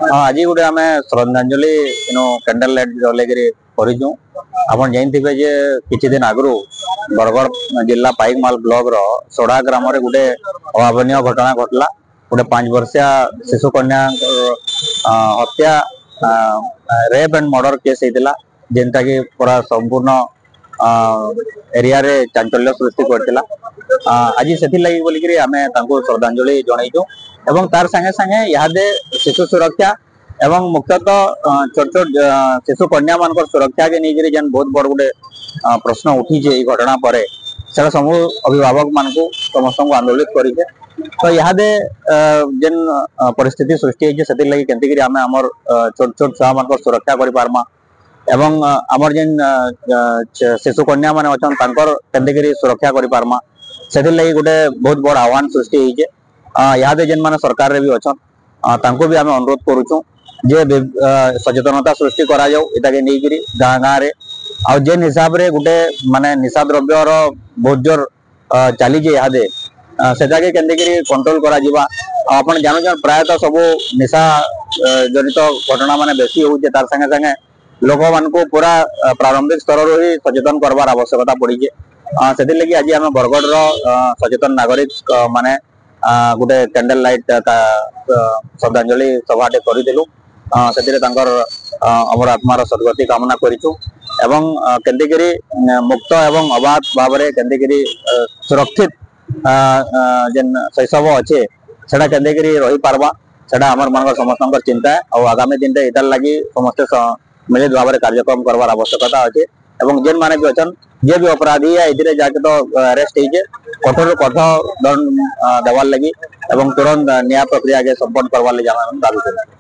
हाँ आज गोटे आम श्रद्धांजलि कैंडल लाइट जलैक करूँ। आप जानते जे किछि दिन आगु बरगढ़ जिला पाइकमाल ब्लॉक रो सोड़ा ग्राम गोटे अभावन घटना घटला। गोटे 5 वर्षिया शिशु कन्या हत्या रेप एंड मर्डर केस होता जेनटा कि पूरा संपूर्ण एरिया रे चांचल्य सृष्टि करथिला। आज से लगी बोलिक आम श्रद्धांजलि जनईचु एवं तार संगे संगे इहादे शिशु सुरक्षा एवं मुख्यतः छोट छोट शिशु कन्या मान सुरक्षा के नहीं जेन बहुत बड़ गोटे प्रश्न उठी घटना पर से सब अभिभावक मान समस्त आंदोलित करे। तो इहादे जेन परिस्थिति सृष्टि होती लगी केंतिकरी आम आमर छोट छोट छुआ मान सुरक्षा कर पारमा एवं आमर जेन शिशु कन्या मान अच्छा केंतिकरी सुरक्षा कर पारमा से लगी गोटे बहुत बड़ आह्वान सृष्टि होइए। इहादे जेन मान सरकार रे भी अच्छा तांको भी आम अनुरोध करूँ जे सचेतनता सृष्टि करा जाऊ इटा के नहीं गाँ गाँव रे आ जेन हिसाब रे गोटे माने निशा द्रव्य बहुत जोर चली इहादे सेटा के केंतिकरी कंट्रोल करा जिबा। आपण जानू प्रायतः सब निशा जनित घटना माने बेसी होउचे तार संगे संगे लोक मान को पूरा प्रारंभिक स्तर रो ही सचेतन करबार आवश्यकता पड़ी से लगी आज आम बरगढ़ रो सचेतन नागरिक माने गोटे कैंडल लाइट श्रद्धांजलि सभाटे करूँ। से अमर आत्मार सदगति कामना करूँ एवं केंतिकरी मुक्त एवं अबाध भाव में केंतिकरी सुरक्षित जेन शैशव अच्छे से केंतिकरी रही पार्बा से आमर मान समस्त चिंता है। और आगामी दिन में इतार लगी समस्ते मिलित भाव में कार्यक्रम करवार आवश्यकता अच्छे एवं जेन माने भी अच्छा जे भी अपराधी है ये जाके तो अरेस्ट होइए कठोर कठोर दंड देवार लगी एवं तुरंत न्याय प्रक्रिया के संपन्न करवार लगी दाबी कर।